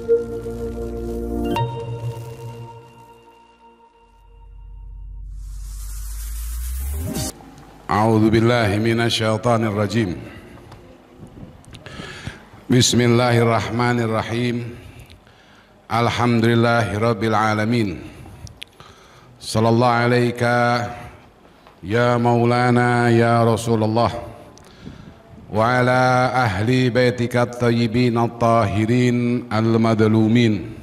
A'udzu billahi minasyaitonir rajim. Bismillahirrahmanirrahim. Alhamdulillahirabbil alamin. Sallallahu alaika ya maulana ya Rasulullah wa ala ahli baitika at-tayyibin at-tahirin al-madlumin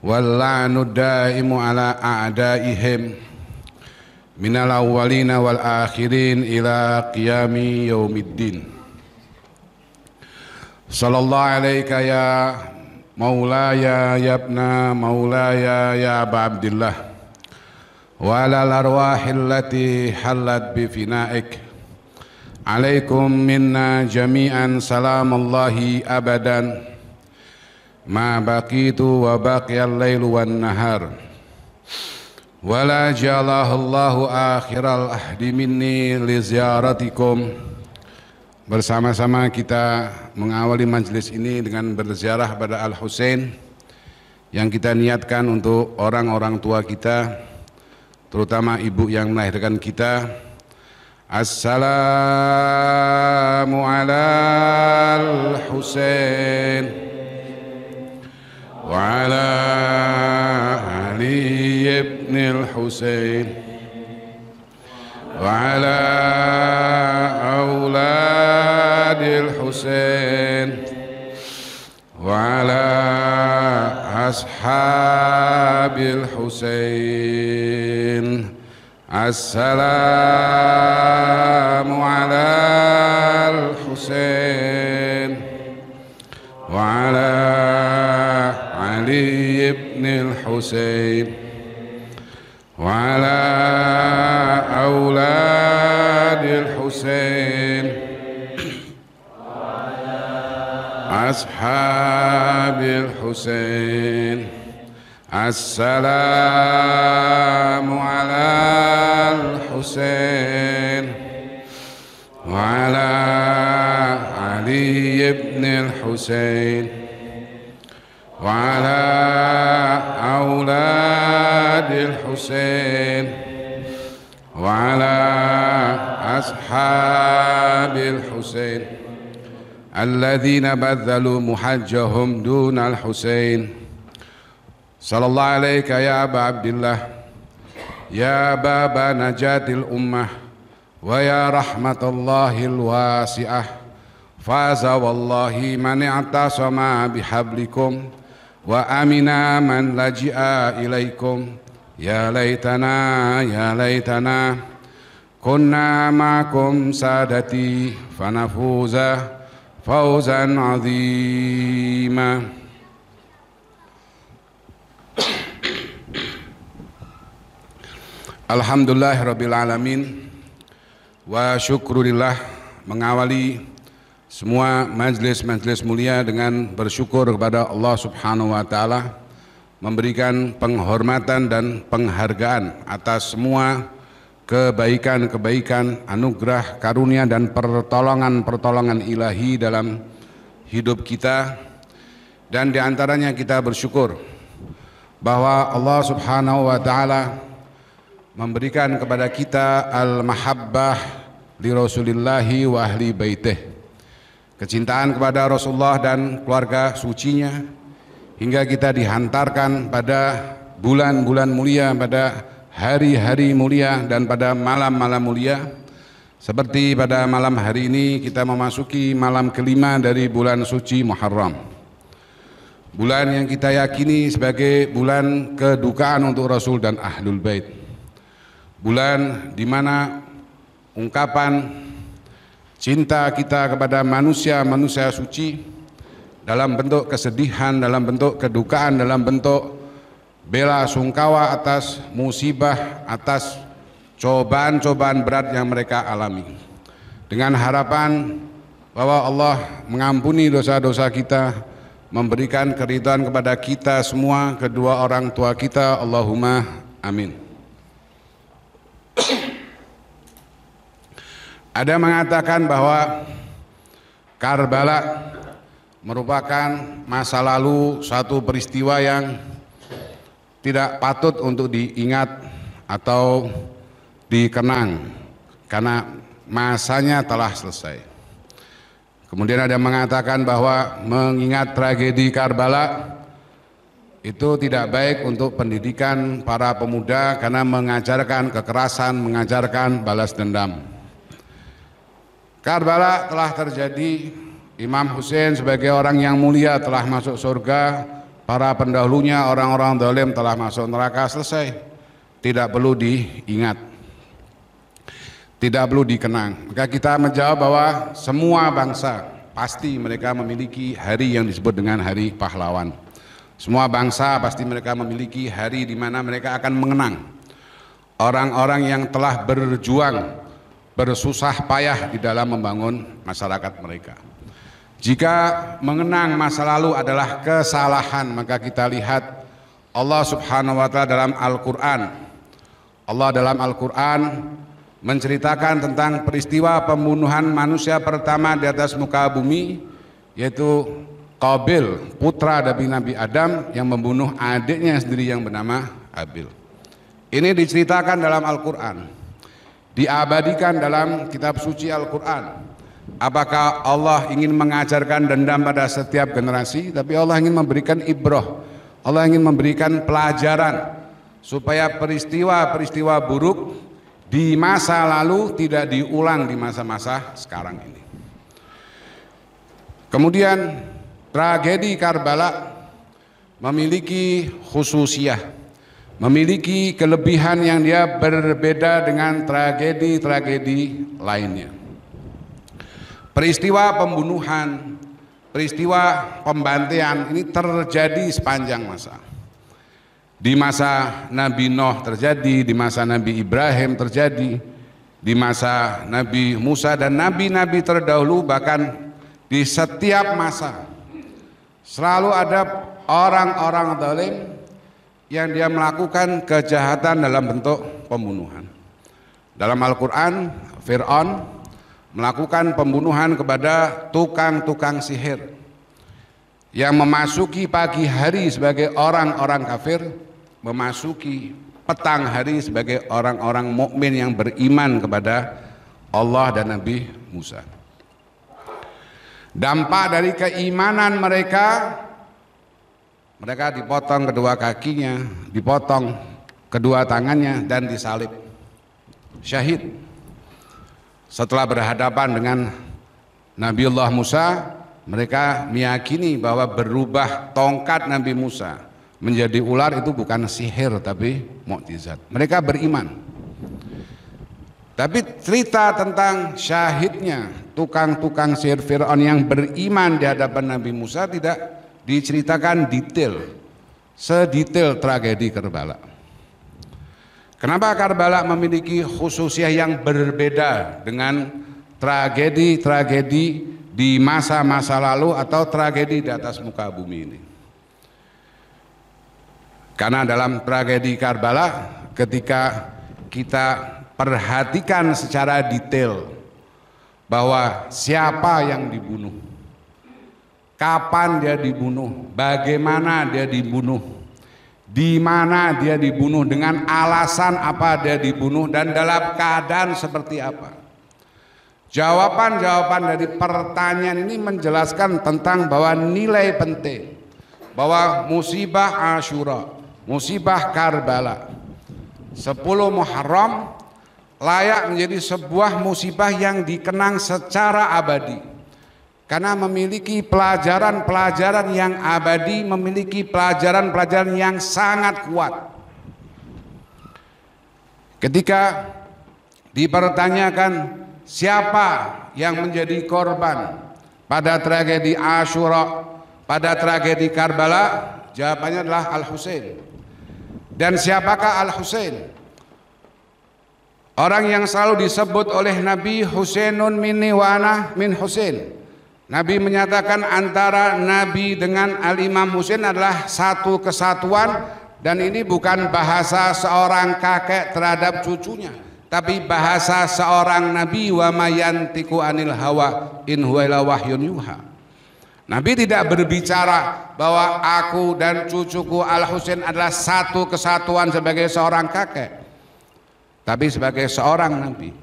wal la'nu daimu ala a'daihim minal awwalina wal akhirin ila qiyami yaumiddin. Sallallahu alaika ya maulaya yabna maulaya ya aba abdillah wa ala al-arwahil lati halat bi finaik. Alaikum minna jami'an salamallahi abadan ma baqitu wa baqiyal lailu wan nahar. Wala ja'alallahu akhiral ahdi minni li ziyaratikum. Bersama-sama kita mengawali majelis ini dengan berziarah pada Al-Husain yang kita niatkan untuk orang-orang tua kita, terutama ibu yang melahirkan kita. Assalamu alal Husain wa ala Ali ibn al-Husain wa ala auladil Husain wa ala ashabil Husain. Assalamu alal Husain wa ala Ali ibn al-Husain wa ala auladil Husain ashabil Husain. Assalamu alal Husain wa ala Ali ibn al-Husain wa ala auladil Husain wa ala ashabil Husain alladzina badzalu muhajjahum dunal Husain. Sallallahu alaika ya aba abdillah ya baba najatil ummah wa ya rahmatallahil wasi'ah. Faza wallahi man i'tasama bihablikum wa amina man laji'a ilaikum. Ya laitana kunna ma'akum sadati fanafuza fawzan azima. Alhamdulillahirabbil alamin wa syukurillah. Mengawali semua majelis-majelis mulia dengan bersyukur kepada Allah Subhanahu wa taala, memberikan penghormatan dan penghargaan atas semua kebaikan-kebaikan, anugerah, karunia dan pertolongan-pertolongan ilahi dalam hidup kita. Dan diantaranya kita bersyukur bahwa Allah Subhanahu wa taala memberikan kepada kita al-mahabbah li Rasulillahi wa ahli baitih, kecintaan kepada Rasulullah dan keluarga sucinya, hingga kita dihantarkan pada bulan-bulan mulia, pada hari-hari mulia dan pada malam-malam mulia. Seperti pada malam hari ini kita memasuki malam kelima dari bulan suci Muharram, bulan yang kita yakini sebagai bulan kedukaan untuk Rasul dan Ahlul Bait, bulan di mana ungkapan cinta kita kepada manusia-manusia suci dalam bentuk kesedihan, dalam bentuk kedukaan, dalam bentuk bela sungkawa atas musibah, atas cobaan-cobaan berat yang mereka alami, dengan harapan bahwa Allah mengampuni dosa-dosa kita, memberikan keridhaan kepada kita semua, kedua orang tua kita. Allahumma amin. Ada mengatakan bahwa Karbala merupakan masa lalu, suatu peristiwa yang tidak patut untuk diingat atau dikenang karena masanya telah selesai. Kemudian ada yang mengatakan bahwa mengingat tragedi Karbala itu tidak baik untuk pendidikan para pemuda karena mengajarkan kekerasan, mengajarkan balas dendam. Karbala telah terjadi, Imam Hussein sebagai orang yang mulia telah masuk surga, para pendahulunya orang-orang zalim telah masuk neraka, selesai. Tidak perlu diingat, tidak perlu dikenang. Maka kita menjawab bahwa semua bangsa pasti mereka memiliki hari yang disebut dengan hari pahlawan. Semua bangsa pasti mereka memiliki hari di mana mereka akan mengenang orang-orang yang telah berjuang, bersusah payah di dalam membangun masyarakat mereka. Jika mengenang masa lalu adalah kesalahan, maka kita lihat Allah Subhanahu wa Ta'ala dalam Al-Quran. Allah dalam Al-Quran menceritakan tentang peristiwa pembunuhan manusia pertama di atas muka bumi, yaitu Qabil, putra dari Nabi Adam yang membunuh adiknya sendiri yang bernama Habil. Ini diceritakan dalam Al-Quran, diabadikan dalam kitab suci Al-Quran. Apakah Allah ingin mengajarkan dendam pada setiap generasi? Tapi Allah ingin memberikan ibrah, Allah ingin memberikan pelajaran supaya peristiwa-peristiwa buruk di masa lalu tidak diulang di masa-masa sekarang ini. Kemudian tragedi Karbala memiliki khususiyah, memiliki kelebihan yang dia berbeda dengan tragedi-tragedi lainnya. Peristiwa pembunuhan, peristiwa pembantaian ini terjadi sepanjang masa. Di masa Nabi Nuh terjadi, di masa Nabi Ibrahim terjadi, di masa Nabi Musa dan nabi-nabi terdahulu, bahkan di setiap masa selalu ada orang-orang zalim yang dia melakukan kejahatan dalam bentuk pembunuhan. Dalam Al-Quran, Fir'aun melakukan pembunuhan kepada tukang-tukang sihir yang memasuki pagi hari sebagai orang-orang kafir, memasuki petang hari sebagai orang-orang mukmin yang beriman kepada Allah dan Nabi Musa. Dampak dari keimanan mereka, mereka dipotong kedua kakinya, dipotong kedua tangannya dan disalib, syahid. Setelah berhadapan dengan Nabiullah Musa, mereka meyakini bahwa berubah tongkat Nabi Musa menjadi ular itu bukan sihir tapi mukjizat. Mereka beriman. Tapi cerita tentang syahidnya tukang-tukang sihir Fir'aun yang beriman di hadapan Nabi Musa tidak diceritakan detail, sedetail tragedi Karbala. Kenapa Karbala memiliki khususiyah yang berbeda dengan tragedi-tragedi di masa-masa lalu atau tragedi di atas muka bumi ini? Karena dalam tragedi Karbala, ketika kita perhatikan secara detail bahwa siapa yang dibunuh, kapan dia dibunuh, bagaimana dia dibunuh, di mana dia dibunuh, dengan alasan apa dia dibunuh, dan dalam keadaan seperti apa. Jawaban-jawaban dari pertanyaan ini menjelaskan tentang bahwa nilai penting, bahwa musibah Asyura, musibah Karbala, 10 Muharram layak menjadi sebuah musibah yang dikenang secara abadi. Karena memiliki pelajaran-pelajaran yang abadi, memiliki pelajaran-pelajaran yang sangat kuat. Ketika dipertanyakan siapa yang menjadi korban pada tragedi Asyura, pada tragedi Karbala, jawabannya adalah Al-Husain. Dan siapakah Al-Husain? Orang yang selalu disebut oleh Nabi Husainun minni wa ana min Husain. Nabi menyatakan antara Nabi dengan Al-Imam Husain adalah satu kesatuan, dan ini bukan bahasa seorang kakek terhadap cucunya, tapi bahasa seorang Nabi, wa mayantiku anil hawa in huwa illa wahyun yuha. Nabi tidak berbicara bahwa aku dan cucuku Al-Husain adalah satu kesatuan sebagai seorang kakek, tapi sebagai seorang Nabi.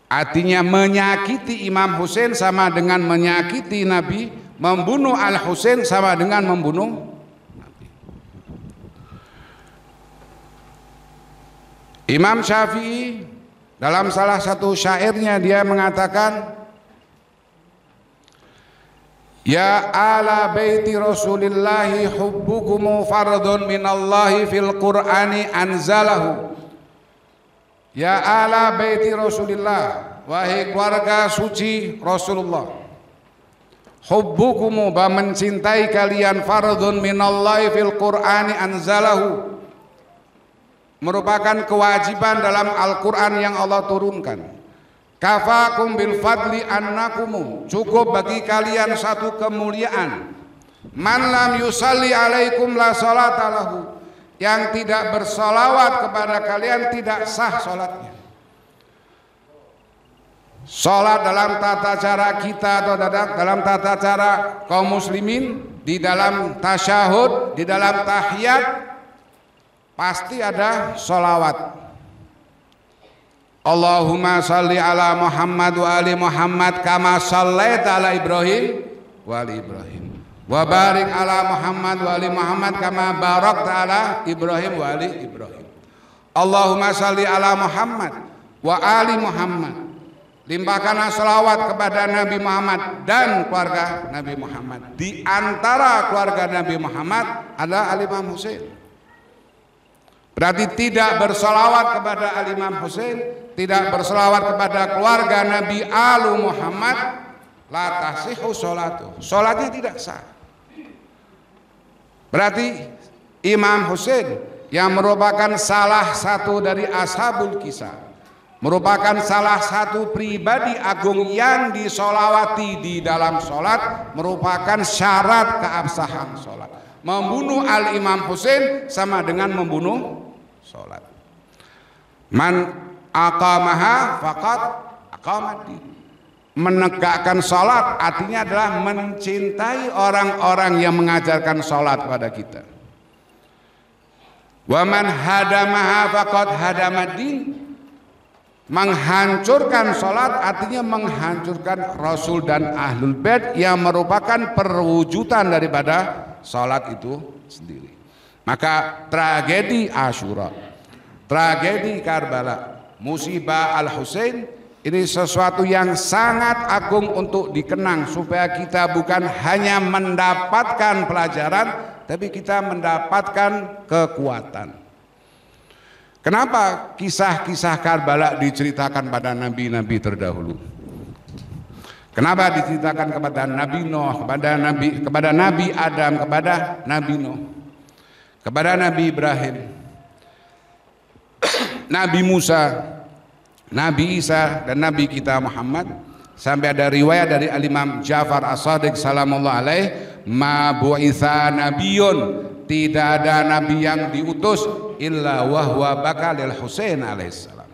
Artinya menyakiti Imam Husain sama dengan menyakiti Nabi, membunuh Al-Husain sama dengan membunuh Nabi. Imam Syafi'i dalam salah satu syairnya dia mengatakan, ya ala baiti Rasulillahi hubbukumu fardun minallahi fil Qur'ani anzalahu. Ya ala baiti Rasulillah, wahai keluarga suci Rasulullah, hubbukumu, bahwa mencintai kalian, fardun minallahi fil Qur'ani anzalahu, merupakan kewajiban dalam Al-Quran yang Allah turunkan. Kafakum bil fadli annakumu, cukup bagi kalian satu kemuliaan. Man lam yusalli alaikum la salata lahu, yang tidak bersolawat kepada kalian tidak sah solatnya. Solat dalam tata cara kita atau dalam tata cara kaum muslimin, di dalam tasyahud, di dalam tahiyat, pasti ada solawat. Allahumma salli ala Muhammad wa ali Muhammad kama sallaita ala Ibrahim wa ali Ibrahim, wa barik ala Muhammad wa ali Muhammad kama barakta ala Ibrahim wa ali Ibrahim. Allahumma salli ala Muhammad wa ali Muhammad, limpahkanlah salawat kepada Nabi Muhammad dan keluarga Nabi Muhammad. Di antara keluarga Nabi Muhammad adalah Al-Imam Husain. Berarti tidak bersolawat kepada Al-Imam Husain, tidak bersolawat kepada keluarga Nabi Alu Muhammad, la tasihhu sholatuh, sholatnya tidak sah. Berarti Imam Husain yang merupakan salah satu dari ashabul kisah, merupakan salah satu pribadi agung yang disolawati di dalam sholat, merupakan syarat keabsahan sholat. Membunuh Al-Imam Husain sama dengan membunuh sholat. Man aqamaha faqad aqamaddin. Menegakkan sholat artinya adalah mencintai orang-orang yang mengajarkan sholat pada kita. Wa man hadamaha faqad hadamaddin. Menghancurkan sholat artinya menghancurkan Rasul dan Ahlul Bait yang merupakan perwujudan daripada sholat itu sendiri. Maka tragedi Asyura, tragedi Karbala, musibah Al-Husain ini sesuatu yang sangat agung untuk dikenang, supaya kita bukan hanya mendapatkan pelajaran, tapi kita mendapatkan kekuatan. Kenapa kisah-kisah Karbala diceritakan pada nabi-nabi terdahulu? Kenapa diceritakan kepada Nabi Nuh, kepada Nabi Adam, kepada Nabi Nuh, kepada Nabi Ibrahim, Nabi Musa, Nabi Isa, dan Nabi kita Muhammad? Sampai ada riwayat dari Al-Imam Ja'far As-Shadiq salamullah alaih, ma bu'itha nabiyun, tidak ada nabi yang diutus illa wahwa bakalil Husain alaihissalam.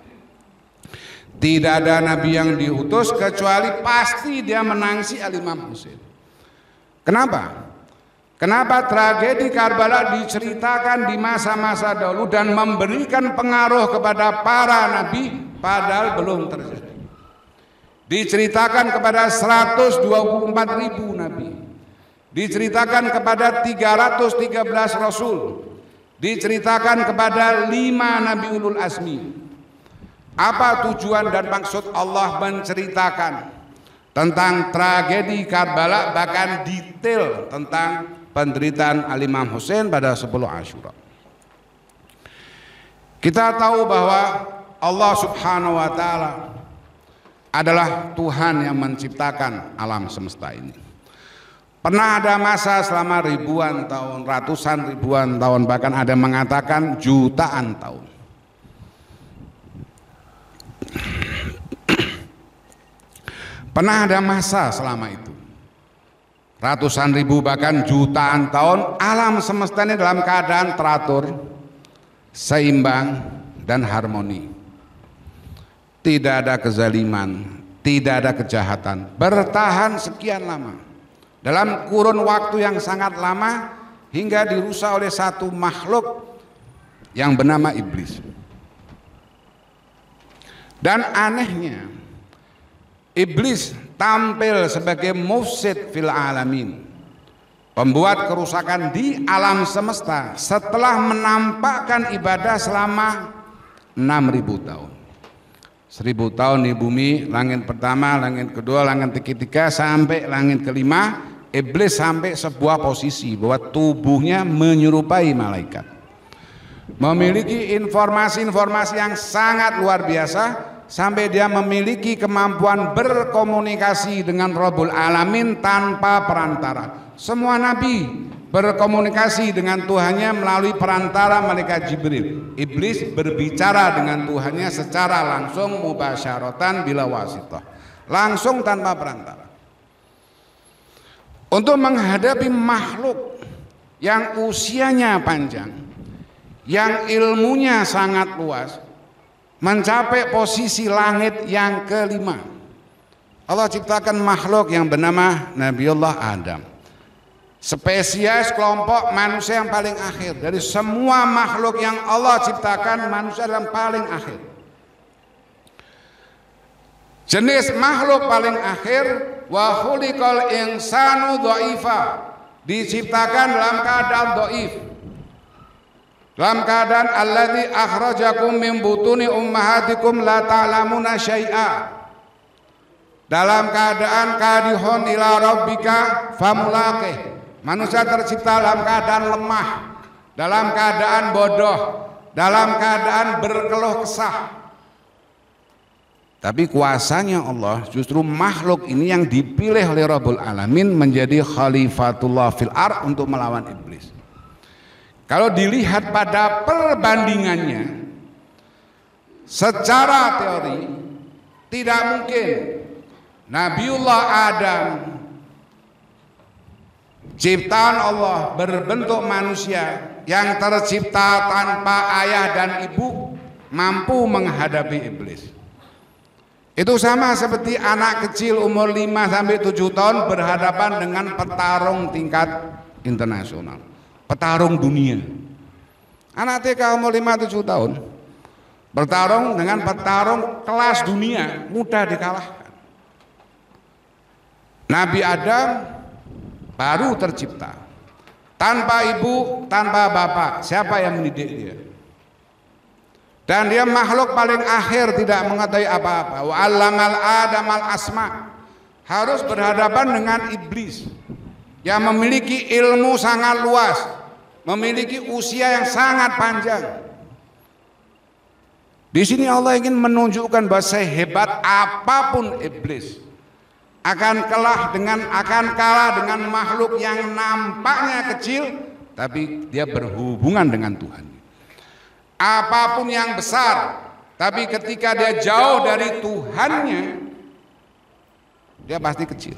Tidak ada nabi yang diutus kecuali pasti dia menangisi Al-Imam Husain. Kenapa? Kenapa tragedi Karbala diceritakan di masa-masa dahulu dan memberikan pengaruh kepada para nabi padahal belum terjadi? Diceritakan kepada 124.000 nabi, diceritakan kepada 313 rasul, diceritakan kepada 5 nabi ulul azmi. Apa tujuan dan maksud Allah menceritakan tentang tragedi Karbala, bahkan detail tentang penderitaan Al-Imam Husain pada 10 Asyura? Kita tahu bahwa Allah Subhanahu wa Ta'ala adalah Tuhan yang menciptakan alam semesta ini. Pernah ada masa selama ribuan tahun, ratusan ribuan tahun, bahkan ada mengatakan jutaan tahun. Pernah ada masa selama itu, ratusan ribu bahkan jutaan tahun, alam semesta ini dalam keadaan teratur, seimbang, dan harmoni. Tidak ada kezaliman, tidak ada kejahatan, bertahan sekian lama. dalam kurun waktu yang sangat lama hingga dirusak oleh satu makhluk yang bernama iblis. Dan anehnya, iblis tampil sebagai mufsid fil alamin, pembuat kerusakan di alam semesta setelah menampakkan ibadah selama 6.000 tahun. 1.000 tahun di bumi, langit pertama, langit kedua, langit ketiga, sampai langit kelima, iblis sampai sebuah posisi bahwa tubuhnya menyerupai malaikat, memiliki informasi-informasi yang sangat luar biasa, sampai dia memiliki kemampuan berkomunikasi dengan Rabbul Alamin tanpa perantara. Semua nabi berkomunikasi dengan Tuhannya melalui perantara malaikat Jibril. Iblis berbicara dengan Tuhannya secara langsung, mubasyaratan bila wasithah, langsung tanpa perantara. Untuk menghadapi makhluk yang usianya panjang, yang ilmunya sangat luas, mencapai posisi langit yang kelima, Allah ciptakan makhluk yang bernama Nabiullah Adam, spesies kelompok manusia yang paling akhir. Dari semua makhluk yang Allah ciptakan, manusia yang paling akhir. Jenis makhluk paling akhir, wa khuliqal insanu dha'ifa, diciptakan dalam keadaan dhaif, dalam keadaan alladzi akhrajakum min butuni ummahatikum la ta'lamuna syai'a, dalam keadaan kadihun ila rabbika famulaqih. Manusia tercipta dalam keadaan lemah, dalam keadaan bodoh, dalam keadaan berkeluh kesah. Tapi kuasanya Allah, justru makhluk ini yang dipilih oleh Rabbul Alamin menjadi khalifatullah fil ard untuk melawan iblis. Kalau dilihat pada perbandingannya, secara teori tidak mungkin Nabiullah Adam, ciptaan Allah, berbentuk manusia yang tercipta tanpa ayah dan ibu, mampu menghadapi iblis. Itu sama seperti anak kecil umur 5-7 tahun berhadapan dengan petarung tingkat internasional, petarung dunia. Anak TK umur 5-7 tahun bertarung dengan petarung kelas dunia, mudah dikalahkan. Nabi Adam baru tercipta, tanpa ibu, tanpa bapak. Siapa yang mendidik dia? Dan dia makhluk paling akhir, tidak mengetahui apa-apa. Wa 'allamal adamal asma, harus berhadapan dengan iblis yang memiliki ilmu sangat luas, memiliki usia yang sangat panjang. Di sini Allah ingin menunjukkan bahwa sehebat apapun iblis, akan kalah dengan makhluk yang nampaknya kecil, tapi dia berhubungan dengan Tuhan. Apapun yang besar, tapi ketika dia jauh dari Tuhannya, dia pasti kecil.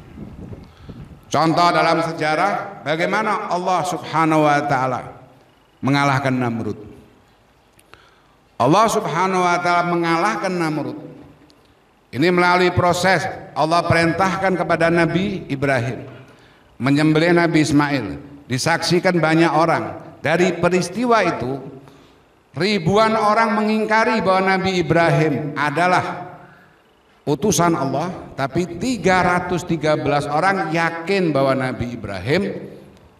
Contoh dalam sejarah bagaimana Allah Subhanahu wa taala mengalahkan Namrud. Allah Subhanahu wa taala mengalahkan Namrud ini melalui proses Allah perintahkan kepada Nabi Ibrahim menyembelih Nabi Ismail, disaksikan banyak orang. Dari peristiwa itu ribuan orang mengingkari bahwa Nabi Ibrahim adalah utusan Allah, tapi 313 orang yakin bahwa Nabi Ibrahim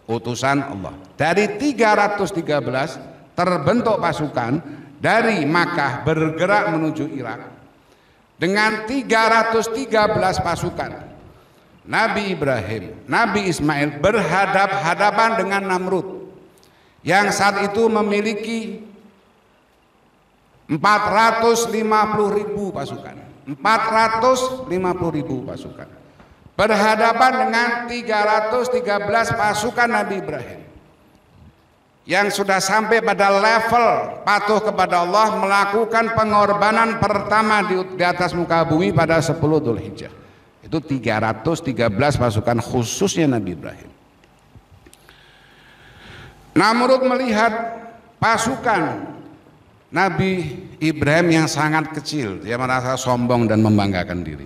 utusan Allah. Dari 313 terbentuk pasukan dari Makkah bergerak menuju Irak dengan 313 pasukan. Nabi Ibrahim, Nabi Ismail berhadapan dengan Namrud yang saat itu memiliki 450.000 pasukan. 450.000 pasukan berhadapan dengan 313 pasukan Nabi Ibrahim yang sudah sampai pada level patuh kepada Allah, melakukan pengorbanan pertama di atas muka bumi pada 10 Dzulhijjah. Itu 313 pasukan khususnya Nabi Ibrahim. Namrud melihat pasukan Nabi Ibrahim yang sangat kecil, dia merasa sombong dan membanggakan diri.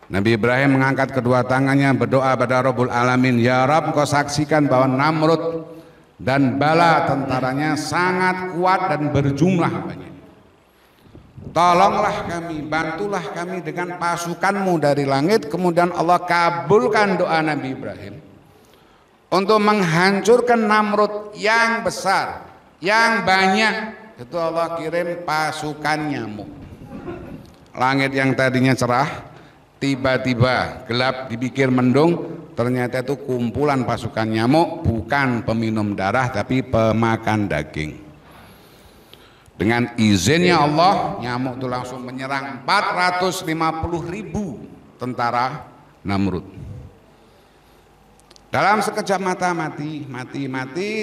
Nabi Ibrahim mengangkat kedua tangannya berdoa pada Rabbul Alamin, ya Rabb, kau saksikan bahwa Namrud dan bala tentaranya sangat kuat dan berjumlah banyak. Tolonglah kami, bantulah kami dengan pasukanmu dari langit. Kemudian Allah kabulkan doa Nabi Ibrahim untuk menghancurkan Namrud yang besar, yang banyak. Itu Allah kirim pasukan nyamuk. Langit yang tadinya cerah tiba-tiba gelap, dipikir mendung, ternyata itu kumpulan pasukan nyamuk, bukan peminum darah tapi pemakan daging. Dengan izinnya Allah, nyamuk itu langsung menyerang 450.000 tentara Namrud. Dalam sekejap mata mati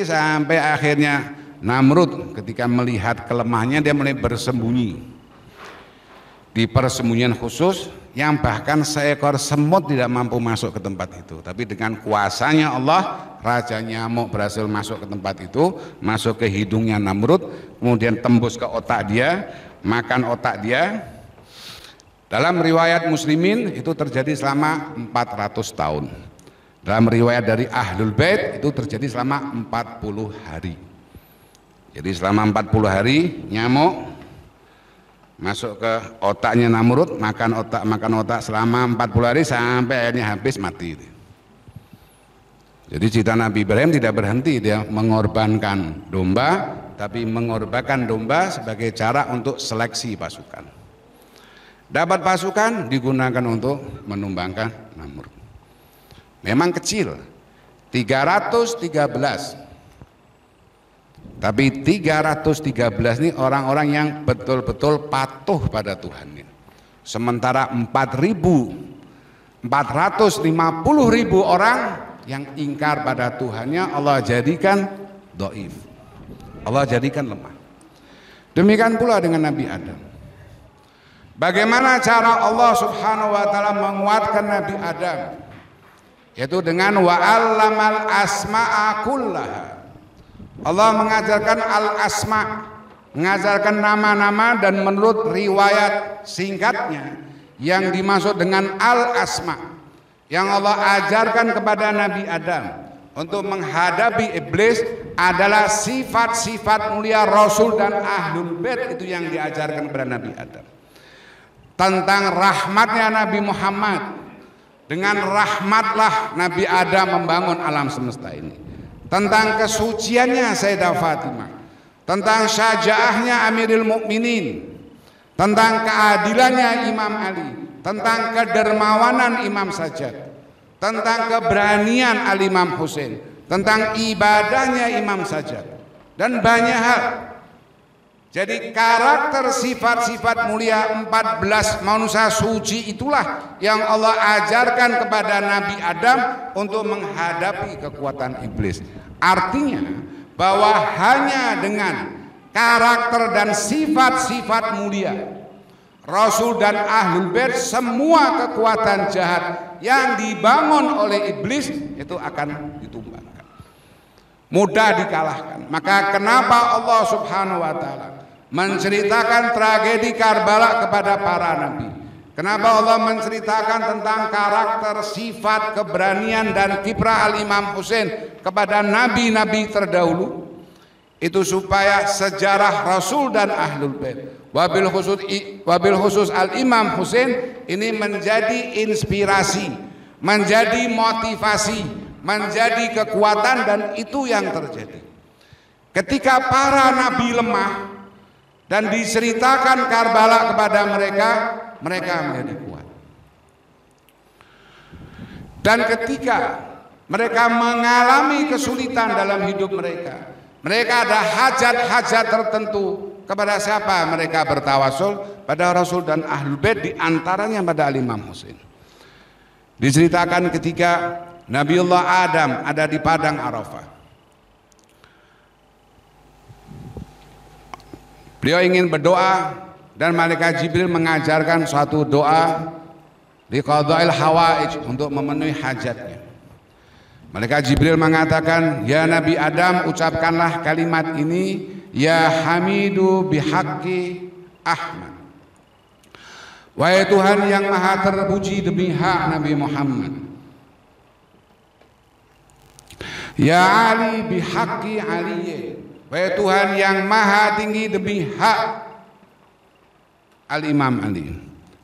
sampai akhirnya Namrud ketika melihat kelemahannya dia mulai bersembunyi di persembunyian khusus yang bahkan seekor semut tidak mampu masuk ke tempat itu. Tapi dengan kuasanya Allah, raja nyamuk berhasil masuk ke tempat itu, masuk ke hidungnya Namrud, kemudian tembus ke otak dia, makan otak dia. Dalam riwayat muslimin itu terjadi selama 400 tahun. Dalam riwayat dari Ahlul Bait itu terjadi selama 40 hari. Jadi selama 40 hari nyamuk masuk ke otaknya Namrud, makan otak selama 40 hari sampai akhirnya habis mati. Jadi cerita Nabi Ibrahim tidak berhenti dia mengorbankan domba, tapi mengorbankan domba sebagai cara untuk seleksi pasukan. Dapat pasukan digunakan untuk menumbangkan Namrud. Memang kecil, 313. Tapi 313 ini orang-orang yang betul-betul patuh pada Tuhan. Sementara 450.000 orang yang ingkar pada Tuhannya Allah jadikan dhaif. Allah jadikan lemah. Demikian pula dengan Nabi Adam. Bagaimana cara Allah Subhanahu wa taala menguatkan Nabi Adam? Yaitu dengan wa'allamal asma'a kullaha. Allah mengajarkan al-asma, mengajarkan nama-nama, dan menurut riwayat singkatnya yang dimaksud dengan al-asma yang Allah ajarkan kepada Nabi Adam untuk menghadapi iblis adalah sifat-sifat mulia Rasul dan Ahlul Bait. Itu yang diajarkan kepada Nabi Adam. Tentang rahmatnya Nabi Muhammad, dengan rahmatlah Nabi Adam membangun alam semesta ini. Tentang kesuciannya Sayyidah Fatimah, tentang syajaahnya Amirul Mukminin, tentang keadilannya Imam Ali, tentang kedermawanan Imam Sajjad, tentang keberanian Al-Imam Husain, tentang ibadahnya Imam Sajjad, dan banyak hal. Jadi karakter sifat-sifat mulia 14 manusia suci itulah yang Allah ajarkan kepada Nabi Adam untuk menghadapi kekuatan iblis. Artinya bahwa hanya dengan karakter dan sifat-sifat mulia Rasul dan Ahlul Bait, semua kekuatan jahat yang dibangun oleh iblis itu akan ditumbangkan, mudah dikalahkan. Maka kenapa Allah Subhanahu wa taala menceritakan tragedi Karbala kepada para nabi? Kenapa Allah menceritakan tentang karakter, sifat, keberanian dan kiprah Al-Imam Husain kepada nabi-nabi terdahulu? Itu supaya sejarah Rasul dan Ahlul Bait, wabil khusus Al-Imam Husain ini menjadi inspirasi, menjadi motivasi, menjadi kekuatan, dan itu yang terjadi. Ketika para nabi lemah dan diceritakan Karbala kepada mereka, mereka menjadi kuat. Dan ketika mereka mengalami kesulitan dalam hidup mereka, mereka ada hajat-hajat tertentu, kepada siapa mereka bertawasul? Pada Rasul dan Ahlul Bait, di antaranya pada Al-Imam Husain. Diceritakan ketika Nabiullah Adam ada di padang Arafah. Beliau ingin berdoa dan malaikat Jibril mengajarkan suatu doa di qadha'il hawaij, untuk memenuhi hajatnya. Malaikat Jibril mengatakan, ya Nabi Adam, ucapkanlah kalimat ini, ya Hamidu bihaqqi Ahmad. Wahai Tuhan yang maha terpuji demi hak Nabi Muhammad. Ya Ali bihaqqi Ali. Wahai Tuhan yang maha tinggi demi hak Al-Imam Ali.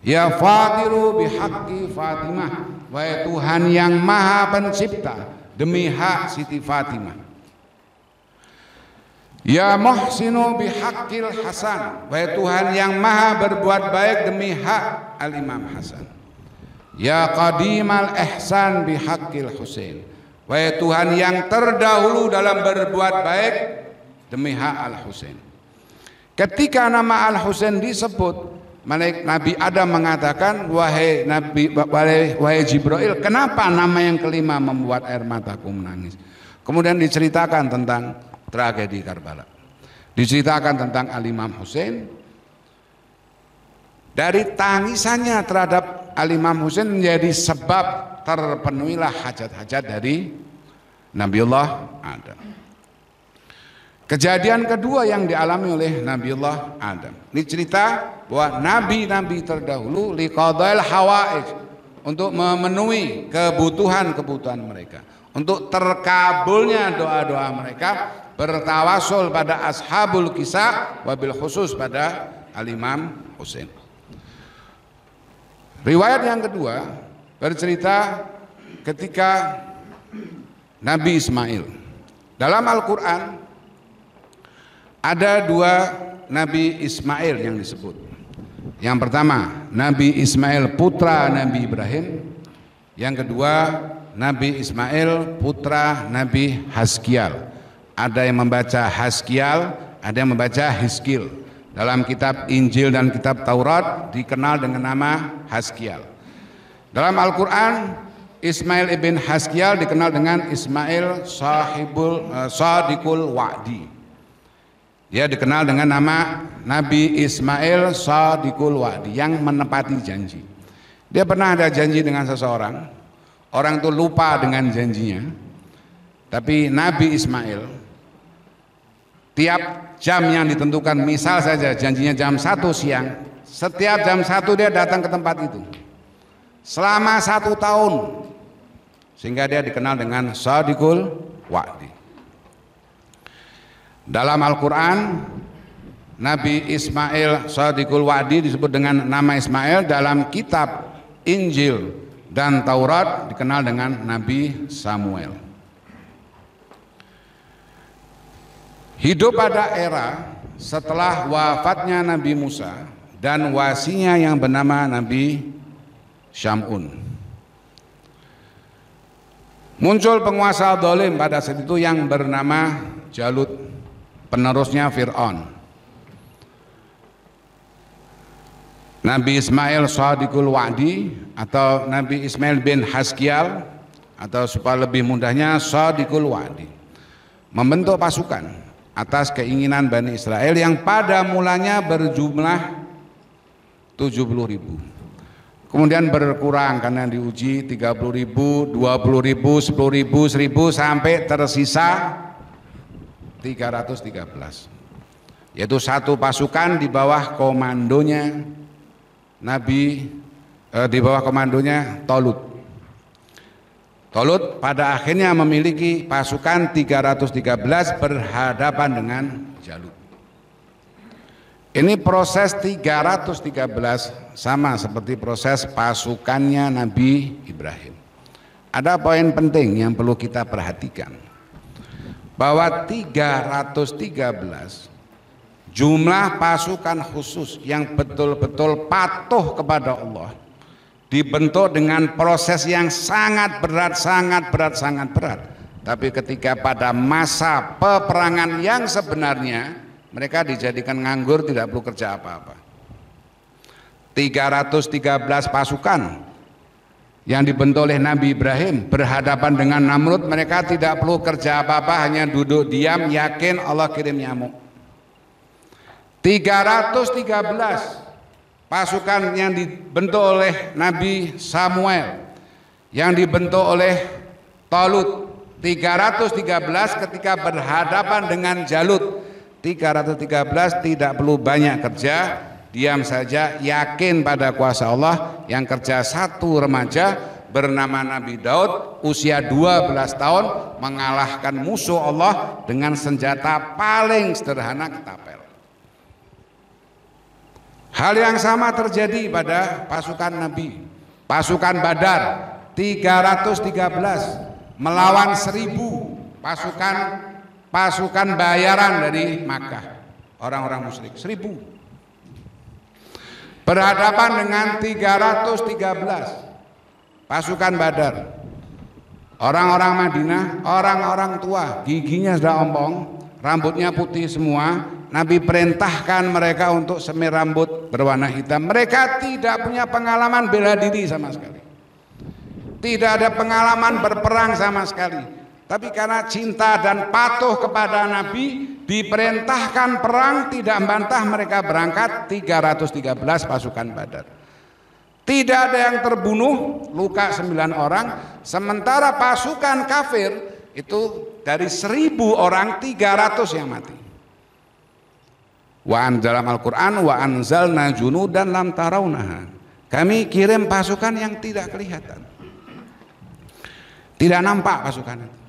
Ya Fatiru bihaqqi Fatimah. Wahai Tuhan yang maha pencipta demi hak Siti Fatimah. Ya Muhsinu bihaqqil Hasan. Wahai Tuhan yang maha berbuat baik demi hak Al-Imam Hasan. Ya Qadimal Ihsan bihaqqil Husain. Wahai Tuhan yang terdahulu dalam berbuat baik demi hak Al-Husain. Ketika nama Al-Husain disebut, Nabi Adam mengatakan, wahai Jibril, kenapa nama yang kelima membuat air mataku menangis? Kemudian diceritakan tentang tragedi Karbala, diceritakan tentang Al-Imam Husain. Dari tangisannya terhadap Al-Imam Husain menjadi sebab terpenuhilah hajat-hajat dari Nabiullah Adam. Kejadian kedua yang dialami oleh Nabiullah Adam, ini cerita bahwa nabi-nabi terdahulu liqadail hawaij, untuk memenuhi kebutuhan-kebutuhan mereka, untuk terkabulnya doa-doa mereka, bertawasul pada ashabul kisah, wabil khusus pada Al-Imam Husain. Riwayat yang kedua bercerita ketika Nabi Ismail. Dalam Al-Quran ada dua Nabi Ismail yang disebut. Yang pertama Nabi Ismail putra Nabi Ibrahim. Yang kedua Nabi Ismail putra Nabi Haskial. Ada yang membaca Haskial, ada yang membaca Hiskil. Dalam kitab Injil dan kitab Taurat dikenal dengan nama Haskial. Dalam Al-Quran Ismail ibn Haskial dikenal dengan Ismail Sadiqul Wa'di. Dia dikenal dengan nama Nabi Ismail Sadiqul Wa'di, yang menepati janji. Dia pernah ada janji dengan seseorang, orang itu lupa dengan janjinya, tapi Nabi Ismail tiap jam yang ditentukan, misal saja janjinya jam 1 siang, setiap jam 1 dia datang ke tempat itu selama 1 tahun, sehingga dia dikenal dengan Sadiqul Wa'di. Dalam Al-Quran Nabi Ismail Sadiqul Wa'di disebut dengan nama Ismail. Dalam kitab Injil dan Taurat dikenal dengan Nabi Samuel. Hidup pada era setelah wafatnya Nabi Musa dan wasinya yang bernama Nabi Syamun. Muncul penguasa zalim pada saat itu yang bernama Jalut, penerusnya Fir'aun. Nabi Ismail Sadiqul Wa'di atau Nabi Ismail bin Haskial, atau supaya lebih mudahnya Sadiqul Wa'di, membentuk pasukan atas keinginan Bani Israel yang pada mulanya berjumlah 70.000. Kemudian berkurang karena diuji 30.000, 20.000, 10.000, 1.000 sampai tersisa 313. Yaitu satu pasukan di bawah komandonya di bawah komandonya Tolut. Tolut pada akhirnya memiliki pasukan 313 berhadapan dengan Jalut. Ini proses 313 sama seperti proses pasukannya Nabi Ibrahim. Ada poin penting yang perlu kita perhatikan, bahwa 313 jumlah pasukan khusus yang betul-betul patuh kepada Allah, dibentuk dengan proses yang sangat berat, sangat berat, sangat berat. Tapi ketika pada masa peperangan yang sebenarnya, mereka dijadikan nganggur, tidak perlu kerja apa-apa. 313 pasukan yang dibentuk oleh Nabi Ibrahim berhadapan dengan Namrud, mereka tidak perlu kerja apa-apa, hanya duduk diam, yakin Allah kirim nyamuk. 313 pasukan yang dibentuk oleh Nabi Samuel, yang dibentuk oleh Tolut. 313 ketika berhadapan dengan Jalut. 313 tidak perlu banyak kerja, diam saja, yakin pada kuasa Allah. Yang kerja satu remaja bernama Nabi Daud, usia 12 tahun, mengalahkan musuh Allah dengan senjata paling sederhana, ketapel. Hal yang sama terjadi pada pasukan Nabi. Pasukan Badar 313 melawan 1000 pasukan bayaran dari Makkah, orang-orang musyrik 1000 berhadapan dengan 313 pasukan Badar. Orang-orang Madinah, orang-orang tua, giginya sudah ompong, rambutnya putih semua. Nabi perintahkan mereka untuk semir rambut berwarna hitam. Mereka tidak punya pengalaman bela diri sama sekali, tidak ada pengalaman berperang sama sekali. Tapi karena cinta dan patuh kepada Nabi, diperintahkan perang, tidak membantah, mereka berangkat 313 pasukan Badar. Tidak ada yang terbunuh, luka 9 orang. Sementara pasukan kafir itu dari 1000 orang 300 yang mati. Wa dalam Al-Quran wa anzalna junudan lam tarawnaha. Kami kirim pasukan yang tidak kelihatan, tidak nampak pasukan itu.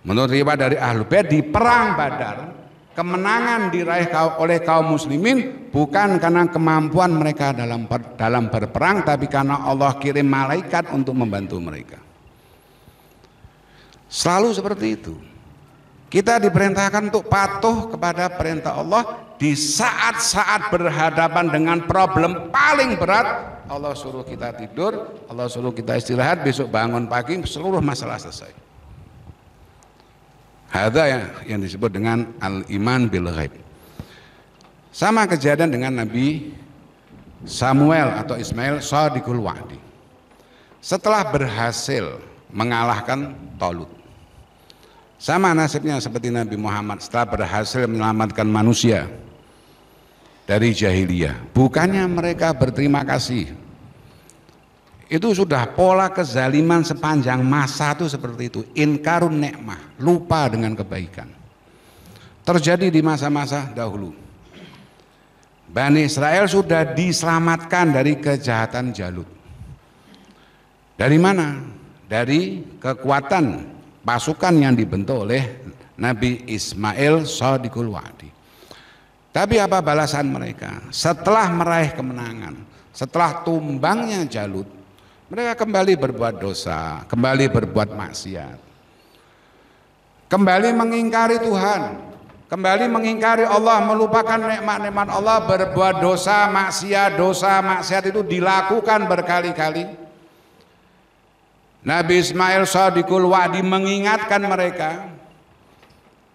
Menurut riwayat dari Ahlul Bait, di perang Badar kemenangan diraih oleh kaum muslimin bukan karena kemampuan mereka dalam berperang, tapi karena Allah kirim malaikat untuk membantu mereka. Selalu seperti itu. Kita diperintahkan untuk patuh kepada perintah Allah di saat-saat berhadapan dengan problem paling berat. Allah suruh kita tidur, Allah suruh kita istirahat, besok bangun pagi seluruh masalah selesai. Hadza yang disebut dengan al-iman bil ghaib. Sama kejadian dengan Nabi Samuel atau Ismail Shadiqul Wa'di. Setelah berhasil mengalahkan Talut, sama nasibnya seperti Nabi Muhammad setelah berhasil menyelamatkan manusia dari jahiliyah. Bukannya mereka berterima kasih, itu sudah pola kezaliman sepanjang masa itu seperti itu. Inkarun nikmah, lupa dengan kebaikan. Terjadi di masa-masa dahulu. Bani Israel sudah diselamatkan dari kejahatan Jalut. Dari mana? Dari kekuatan pasukan yang dibentuk oleh Nabi Ismail Shadiqul Wa'di. Tapi apa balasan mereka? Setelah meraih kemenangan, setelah tumbangnya Jalut, mereka kembali berbuat dosa, kembali berbuat maksiat, kembali mengingkari Tuhan, kembali mengingkari Allah, melupakan nikmat-nikmat Allah, berbuat dosa maksiat itu dilakukan berkali-kali. Nabi Ismail Shadiqul Wa'di mengingatkan mereka.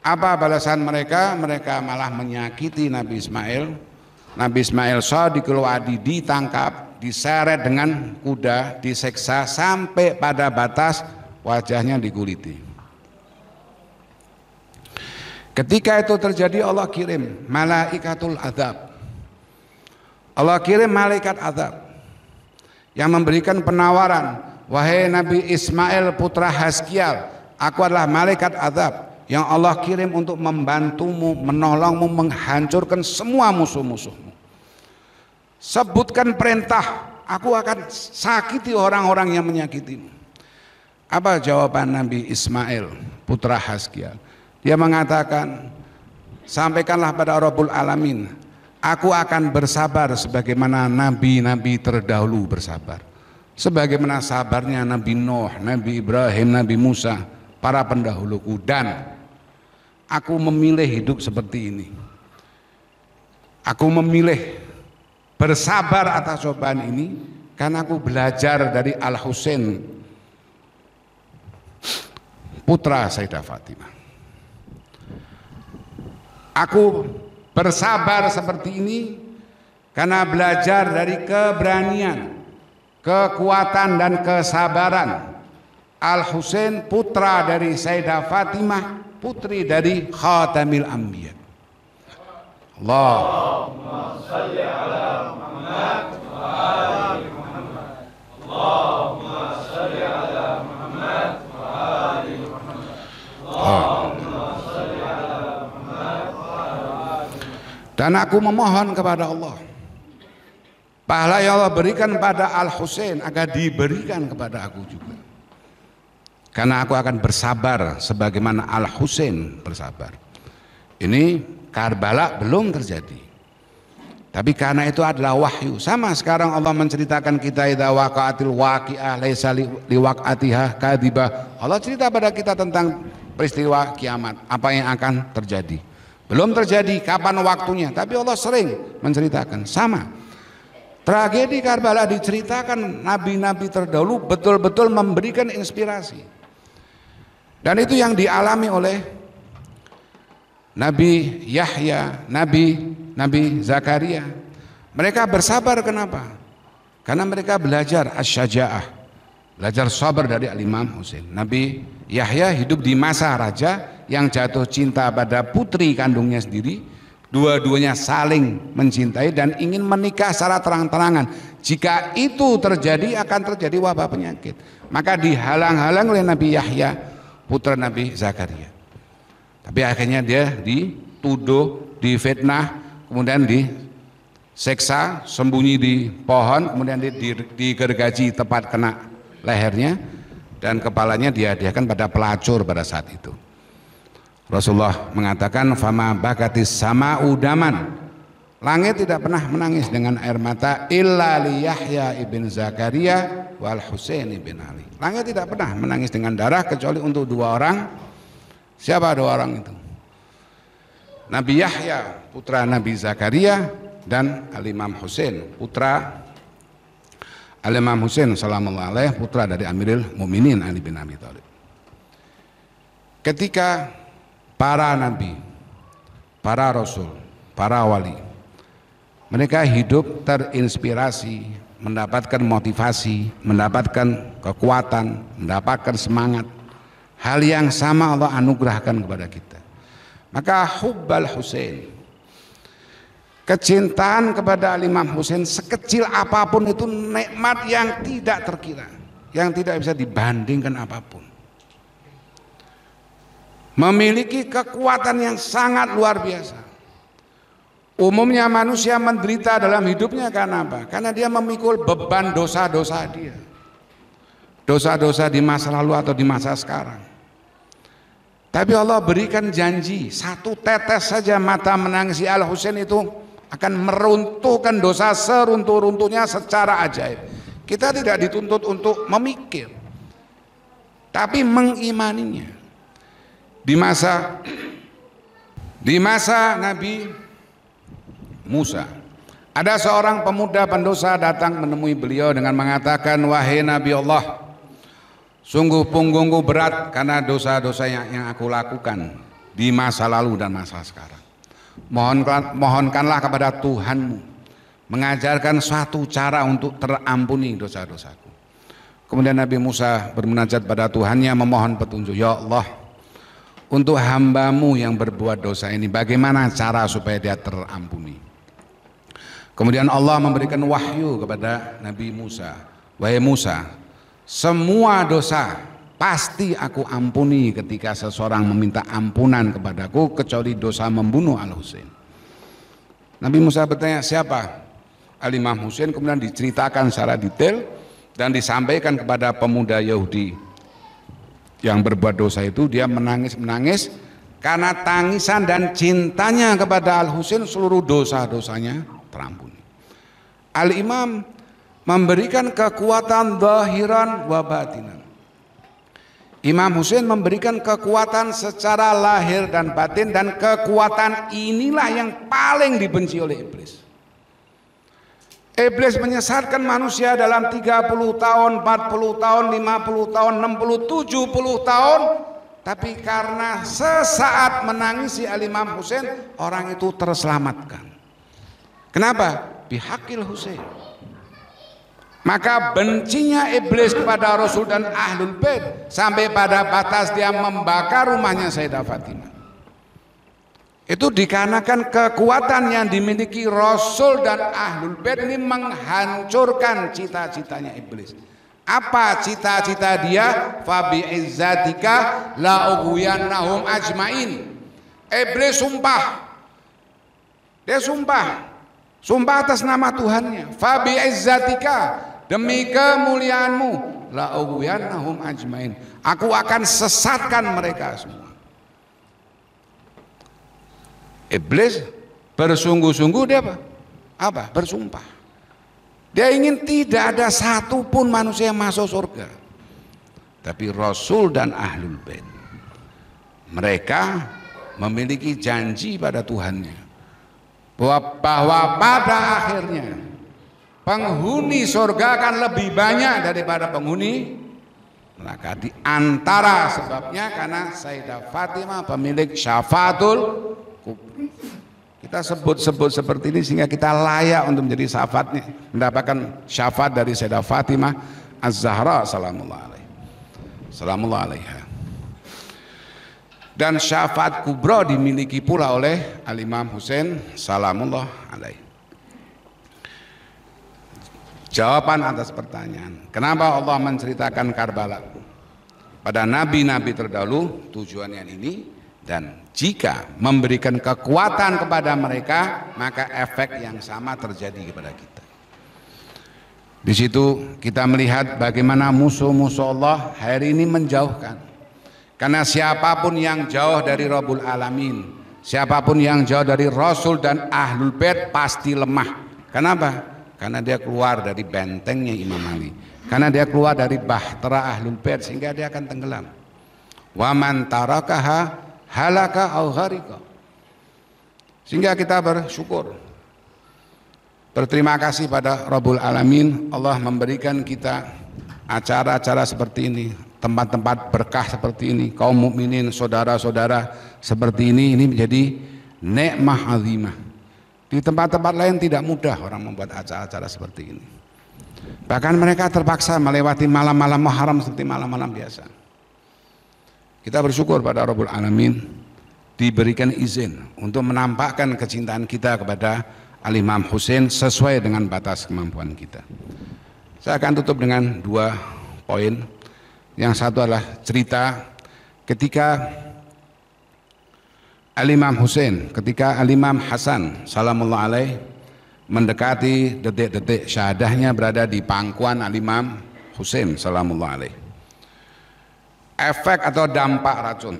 Apa balasan mereka? Mereka malah menyakiti Nabi Ismail. Nabi Ismail Shadiqul Wa'di ditangkap, diseret dengan kuda, diseksa sampai pada batas wajahnya dikuliti. Ketika itu terjadi, Allah kirim malaikatul azab. Allah kirim malaikat azab yang memberikan penawaran, wahai Nabi Ismail putra Haskial, aku adalah malaikat azab yang Allah kirim untuk membantumu, menolongmu, menghancurkan semua musuh-musuhmu. Sebutkan perintah, aku akan sakiti orang-orang yang menyakitimu. Apa jawaban Nabi Ismail putra Haskial? Dia mengatakan, sampaikanlah pada Rabbul Alamin, aku akan bersabar sebagaimana nabi-nabi terdahulu bersabar, sebagaimana sabarnya Nabi Nuh, Nabi Ibrahim, Nabi Musa, para pendahuluku. Dan aku memilih hidup seperti ini. Aku memilih bersabar atas cobaan ini karena aku belajar dari Al-Husain putra Sayyidah Fatimah. Aku bersabar seperti ini karena belajar dari keberanian, kekuatan dan kesabaran Al-Husain putra dari Sayyidah Fatimah, putri dari Khatamil Anbiya. Allahumma salli ala Muhammad wa ali Muhammad. Allahumma salli ala Muhammad wa ali Muhammad. Allahumma salli ala Muhammad wa ali Muhammad. Dan aku memohon kepada Allah, pahala yang Allah berikan pada Al-Husain agar diberikan kepada aku juga. Karena aku akan bersabar sebagaimana Al-Husain bersabar. Ini Karbala belum terjadi. Tapi karena itu adalah wahyu. Sama sekarang Allah menceritakan kita, idza waqa'atil waqi'ah laisa liwaq'atiha kadhibah. Allah cerita pada kita tentang peristiwa kiamat, apa yang akan terjadi. Belum terjadi, kapan waktunya, tapi Allah sering menceritakan. Sama. Tragedi Karbala diceritakan nabi-nabi terdahulu betul-betul memberikan inspirasi. Dan itu yang dialami oleh Nabi Yahya, Nabi Zakaria. Mereka bersabar, kenapa? Karena mereka belajar asyaja'ah, belajar sabar dari Al-Imam Husain. Nabi Yahya hidup di masa raja yang jatuh cinta pada putri kandungnya sendiri. Dua-duanya saling mencintai dan ingin menikah secara terang-terangan. Jika itu terjadi, akan terjadi wabah penyakit. Maka dihalang-halang oleh Nabi Yahya, putra Nabi Zakaria. Tapi akhirnya dia dituduh, difitnah, kemudian diseksa, sembunyi di pohon, kemudian digergaji tepat kena lehernya, dan kepalanya dihadiahkan pada pelacur pada saat itu. Rasulullah mengatakan, fama bakatis sama udaman, langit tidak pernah menangis dengan air mata illa li Yahya ibn Zakaria wal Husain ibn Ali. Langit tidak pernah menangis dengan darah kecuali untuk dua orang. Siapa dua orang itu? Nabi Yahya putra Nabi Zakaria dan Al-Imam Husain putra Al-Imam Husain sallallahu alaihi putra dari Amirul Mukminin Ali bin Abi Thalib. Ketika para nabi, para rasul, para wali, mereka hidup terinspirasi, mendapatkan motivasi, mendapatkan kekuatan, mendapatkan semangat. Hal yang sama Allah anugerahkan kepada kita. Maka hubbal Husain, kecintaan kepada Al-Imam Husain sekecil apapun itu nikmat yang tidak terkira, yang tidak bisa dibandingkan apapun. Memiliki kekuatan yang sangat luar biasa. Umumnya manusia menderita dalam hidupnya karena apa? Karena dia memikul beban dosa-dosa dia. Dosa-dosa di masa lalu atau di masa sekarang. Tapi Allah berikan janji, satu tetes saja mata menangisi Al-Husain itu akan meruntuhkan dosa seruntuh-runtuhnya secara ajaib. Kita tidak dituntut untuk memikir, tapi mengimaninya. Di masa Nabi Musa, ada seorang pemuda pendosa datang menemui beliau dengan mengatakan, wahai Nabi Allah, sungguh punggungku berat karena dosa-dosa yang aku lakukan di masa lalu dan masa sekarang. Mohonkanlah kepada Tuhanmu mengajarkan suatu cara untuk terampuni dosa-dosaku. Kemudian Nabi Musa bermunajat pada Tuhannya memohon petunjuk. Ya Allah, untuk hambamu yang berbuat dosa ini bagaimana cara supaya dia terampuni? Kemudian Allah memberikan wahyu kepada Nabi Musa. Wahai Musa, semua dosa pasti aku ampuni ketika seseorang meminta ampunan kepadaku kecuali dosa membunuh Al-Husain. Nabi Musa bertanya, siapa? Al-Imam Husain. Kemudian diceritakan secara detail dan disampaikan kepada pemuda Yahudi yang berbuat dosa itu. Dia menangis-menangis karena tangisan dan cintanya kepada Al-Husain seluruh dosa-dosanya terampuni. Al-Imam memberikan kekuatan zahiran wa batinan. Imam Husain memberikan kekuatan secara lahir dan batin, dan kekuatan inilah yang paling dibenci oleh iblis. Iblis menyesatkan manusia dalam 30 tahun, 40 tahun, 50 tahun, 60, 70 tahun. Tapi karena sesaat menangisi Al-Imam Husain, orang itu terselamatkan. Kenapa? Bihaqil Husain. Maka bencinya iblis kepada Rasul dan Ahlul Bait sampai pada batas dia membakar rumahnya Sayyidah Fatimah. Itu dikarenakan kekuatan yang dimiliki Rasul dan Ahlul Bait ini menghancurkan cita-citanya iblis. Apa cita-cita dia? Fa bi izzatika la ughwiyannahum ajmain. Iblis sumpah Dia sumpah atas nama Tuhannya. Fa bi izzatika, demi kemuliaanmu, la ughwiyannahum ajmain, aku akan sesatkan mereka semua. Iblis bersungguh-sungguh dia apa? Bersumpah. Dia ingin tidak ada satupun manusia yang masuk surga. Tapi Rasul dan Ahlul Bait, mereka memiliki janji pada Tuhannya bahwa pada akhirnya penghuni surga akan lebih banyak daripada penghuni neraka. Di antara sebabnya karena Sayyidah Fatimah pemilik syafaatul kubra. Kita sebut seperti ini sehingga kita layak untuk menjadi syafaatnya, mendapatkan syafaat dari Sayyidah Fatimah Az-Zahra salamullah alaiha. Dan syafaat kubra dimiliki pula oleh Al-Imam Husain salamullah alaihi. Jawaban atas pertanyaan, kenapa Allah menceritakan Karbala pada nabi-nabi terdahulu, tujuannya ini. Dan jika memberikan kekuatan kepada mereka, maka efek yang sama terjadi kepada kita. Di situ kita melihat bagaimana musuh-musuh Allah hari ini menjauhkan. Karena siapapun yang jauh dari Rabbul Alamin, siapapun yang jauh dari Rasul dan Ahlul Bait pasti lemah. Kenapa? Karena dia keluar dari bentengnya Imam Ali. Karena dia keluar dari bahtera Ahlul Bait, sehingga dia akan tenggelam. Wa man tarakaha halaka au gharika. Sehingga kita bersyukur, berterima kasih pada Rabbul Alamin, Allah memberikan kita acara-acara seperti ini, tempat-tempat berkah seperti ini, kaum mukminin, saudara-saudara seperti ini menjadi nikmah azimah. Di tempat-tempat lain tidak mudah orang membuat acara-acara seperti ini. Bahkan mereka terpaksa melewati malam-malam Muharram seperti malam-malam biasa. Kita bersyukur pada Rabbul Alamin diberikan izin untuk menampakkan kecintaan kita kepada Al-Imam Husain sesuai dengan batas kemampuan kita. Saya akan tutup dengan 2 poin. Yang satu adalah cerita ketika Al-Imam Husain, ketika Al-Imam Hasan salamullah alaih mendekati detik-detik syahadahnya berada di pangkuan Al-Imam Husain salamullah alaih. Efek atau dampak racun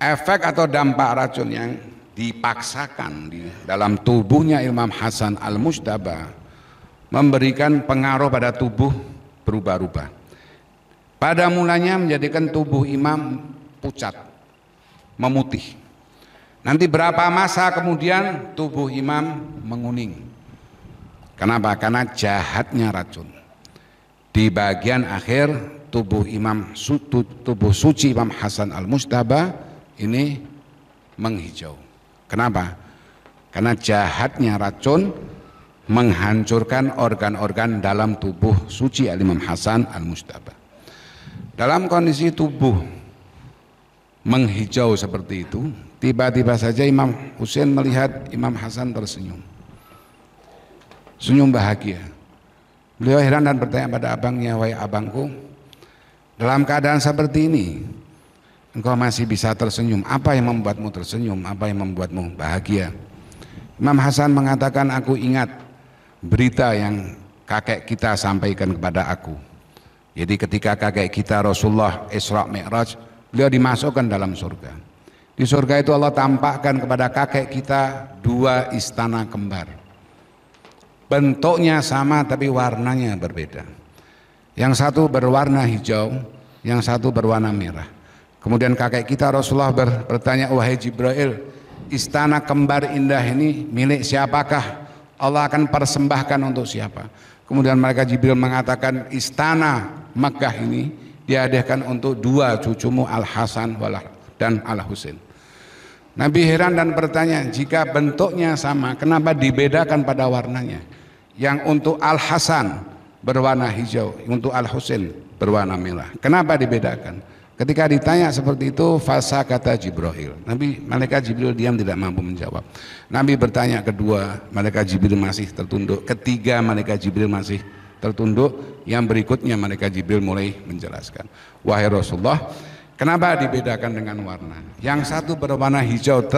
efek atau dampak racun yang dipaksakan di dalam tubuhnya Imam Hasan Al-Mujtaba memberikan pengaruh pada tubuh berubah-ubah. Pada mulanya menjadikan tubuh imam pucat, memutih. Nanti berapa masa kemudian tubuh imam menguning. Kenapa? Karena jahatnya racun. Di bagian akhir tubuh tubuh suci Imam Hasan Al-Mujtaba ini menghijau. Kenapa? Karena jahatnya racun menghancurkan organ-organ dalam tubuh suci Imam Hasan Al-Mujtaba. Dalam kondisi tubuh menghijau seperti itu, tiba-tiba saja Imam Husain melihat Imam Hasan tersenyum, senyum bahagia. Beliau heran dan bertanya pada abangnya, wahai abangku, dalam keadaan seperti ini engkau masih bisa tersenyum, apa yang membuatmu tersenyum, apa yang membuatmu bahagia? Imam Hasan mengatakan, aku ingat berita yang kakek kita sampaikan kepada aku. Jadi ketika kakek kita Rasulullah Isra Mi'raj, beliau dimasukkan dalam surga. Di surga itu Allah tampakkan kepada kakek kita 2 istana kembar. Bentuknya sama tapi warnanya berbeda. Yang satu berwarna hijau, yang satu berwarna merah. Kemudian kakek kita Rasulullah bertanya, wahai Jibril, istana kembar indah ini milik siapakah? Allah akan persembahkan untuk siapa? Kemudian malaikat Jibril mengatakan, istana Makkah ini dihadiahkan untuk 2 cucumu Al-Hasan dan Al-Husain. Nabi heran dan bertanya, jika bentuknya sama, kenapa dibedakan pada warnanya? Yang untuk Al-Hasan berwarna hijau, untuk Al-Husain berwarna merah. Kenapa dibedakan? Ketika ditanya seperti itu, fasa kata Jibril. Malaikat Jibril diam, tidak mampu menjawab. Nabi bertanya kedua, malaikat Jibril masih tertunduk. Ketiga, malaikat Jibril masih tertunduk. Yang berikutnya malaikat Jibril mulai menjelaskan, wahai Rasulullah, kenapa dibedakan dengan warna? Yang satu berwarna hijau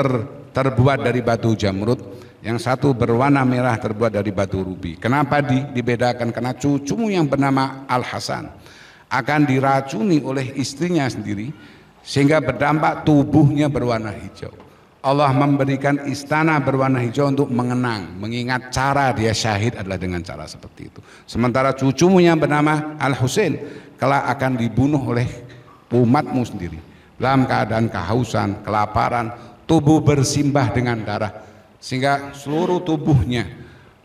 terbuat dari batu jamrud, yang satu berwarna merah terbuat dari batu rubi. Kenapa dibedakan? Karena cucumu yang bernama Al-Hasan akan diracuni oleh istrinya sendiri sehingga berdampak tubuhnya berwarna hijau. Allah memberikan istana berwarna hijau untuk mengenang, mengingat cara dia syahid adalah dengan cara seperti itu. Sementara cucumu yang bernama Al-Husain kelak akan dibunuh oleh umatmu sendiri dalam keadaan kehausan, kelaparan, tubuh bersimbah dengan darah sehingga seluruh tubuhnya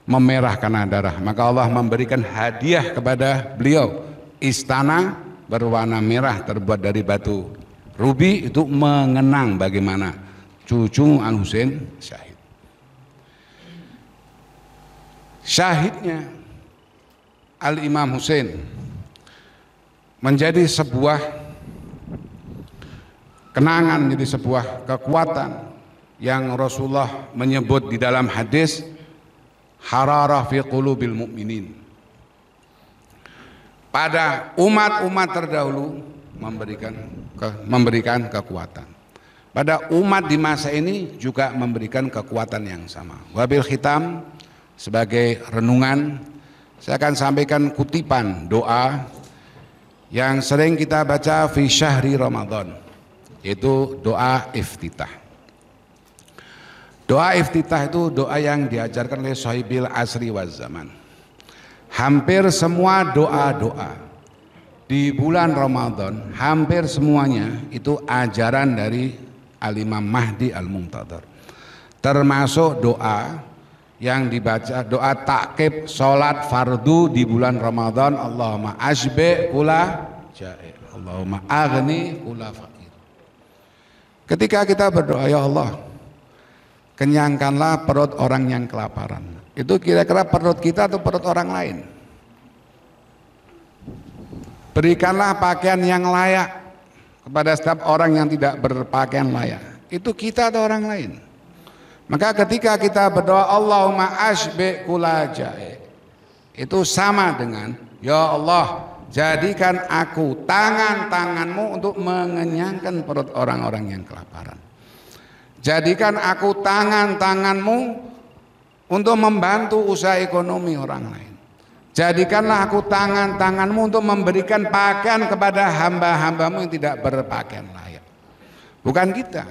memerah karena darah. Maka Allah memberikan hadiah kepada beliau istana berwarna merah terbuat dari batu rubi itu mengenang bagaimana cucu Al-Husain syahid. Syahidnya Al-Imam Husain menjadi sebuah kenangan, menjadi sebuah kekuatan yang Rasulullah menyebut di dalam hadis hararah fi qulubil mu'minin. Pada umat-umat terdahulu memberikan kekuatan. Pada umat di masa ini juga memberikan kekuatan yang sama. Wabil khitam, sebagai renungan saya akan sampaikan kutipan doa yang sering kita baca fi syahri Ramadan, yaitu doa iftitah. Doa iftitah itu doa yang diajarkan oleh Sahibil Asri waz Zaman. Hampir semua doa-doa di bulan Ramadan, hampir semuanya itu ajaran dari Al-Imam Mahdi Al-Muntadhar. Termasuk doa yang dibaca, doa takkib sholat fardu di bulan Ramadan, Allahumma ashbi kula ja'i, Allahumma aghni kula fakir. Ketika kita berdoa, ya Allah, kenyangkanlah perut orang yang kelaparan. Itu kira-kira perut kita atau perut orang lain? Berikanlah pakaian yang layak kepada setiap orang yang tidak berpakaian layak. Itu kita atau orang lain? Maka ketika kita berdoa Allahumma ashbi kula ja'i, itu sama dengan ya Allah, jadikan aku tangan-tanganmu untuk mengenyangkan perut orang-orang yang kelaparan. Jadikan aku tangan-tanganmu untuk membantu usaha ekonomi orang lain. Jadikanlah aku tangan-tanganmu untuk memberikan pakaian kepada hamba-hambamu yang tidak berpakaian layak. Bukan kita.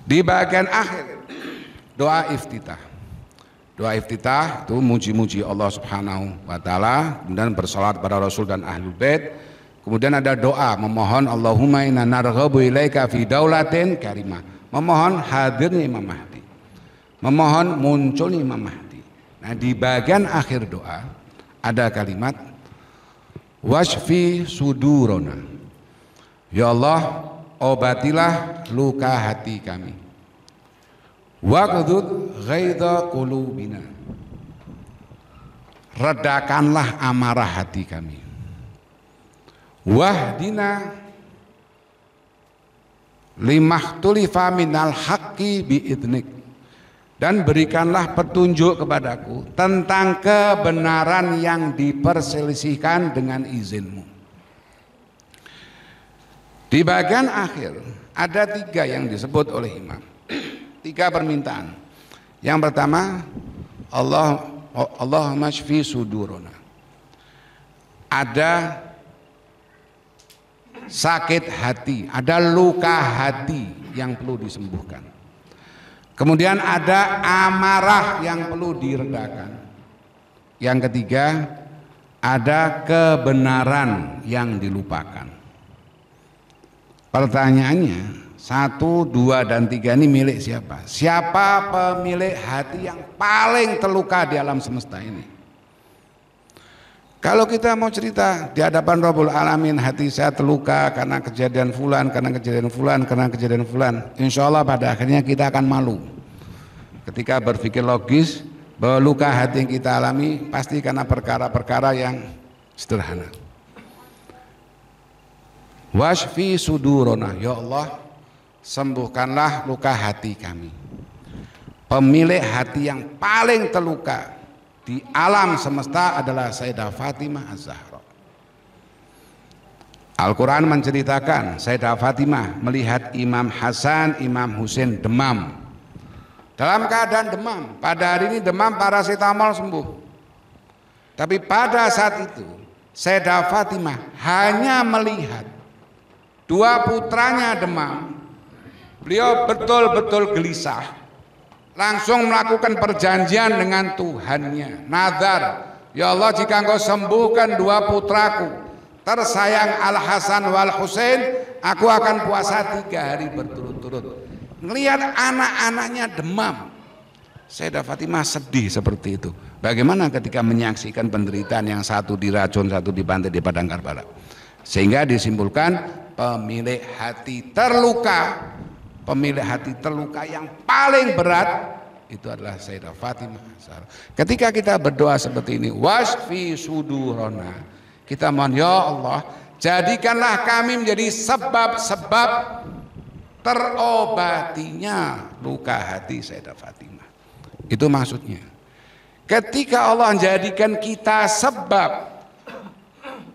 Di bagian akhir doa iftitah. Doa iftitah itu muji-muji Allah Subhanahu wa taala, kemudian bersalat pada Rasul dan Ahlul Bait. Kemudian ada doa memohon Allahumma inna narghabu ilaika fi daulatin karimah, memohon hadirnya Imam Mahdi, memohon munculnya Imam Mahdi. Nah, di bagian akhir doa ada kalimat washfi sudurona, ya Allah, obatilah luka hati kami, waqdud ghaidha qulubina, redakanlah amarah hati kami, wahdina limahtulifa minal haqqi biidnik, dan berikanlah petunjuk kepadaku tentang kebenaran yang diperselisihkan dengan izinmu. Di bagian akhir ada 3 yang disebut oleh Imam, 3 permintaan. Yang pertama, Allahumma shfi sudurona, ada sakit hati, ada luka hati yang perlu disembuhkan. Kemudian ada amarah yang perlu diredakan. Yang ketiga, ada kebenaran yang dilupakan. Pertanyaannya, 1, 2, dan 3 ini milik siapa? Siapa pemilik hati yang paling terluka di alam semesta ini? Kalau kita mau cerita di hadapan Rabbul Alamin, hati saya terluka karena kejadian fulan, karena kejadian fulan, karena kejadian fulan, insya Allah pada akhirnya kita akan malu ketika berpikir logis bahwa luka hati yang kita alami pasti karena perkara-perkara yang sederhana. Washfi sudurona, ya Allah, sembuhkanlah luka hati kami. Pemilik hati yang paling terluka di alam semesta adalah Sayyidah Fatimah Az-Zahra. Al-Quran menceritakan Sayyidah Fatimah melihat Imam Hasan, Imam Husain demam. Dalam keadaan demam, pada hari ini demam paracetamol sembuh. Tapi pada saat itu Sayyidah Fatimah hanya melihat dua putranya demam. Beliau betul-betul gelisah. Langsung melakukan perjanjian dengan Tuhannya. Nazar, ya Allah, jika Engkau sembuhkan dua putraku tersayang Al Hasan wal Husain, aku akan puasa 3 hari berturut-turut. Ngelihat anak-anaknya demam, Sayyidah Fatimah sedih seperti itu. Bagaimana ketika menyaksikan penderitaan yang satu diracun, satu dibantai di padang Karbala? Sehingga disimpulkan pemilik hati terluka, pemilik hati terluka yang paling berat itu adalah Sayyidah Fatimah. Ketika kita berdoa seperti ini, wasfi sudurona, kita mohon, ya Allah, jadikanlah kami menjadi sebab-sebab terobatinya luka hati Sayyidah Fatimah. Itu maksudnya. Ketika Allah menjadikan kita sebab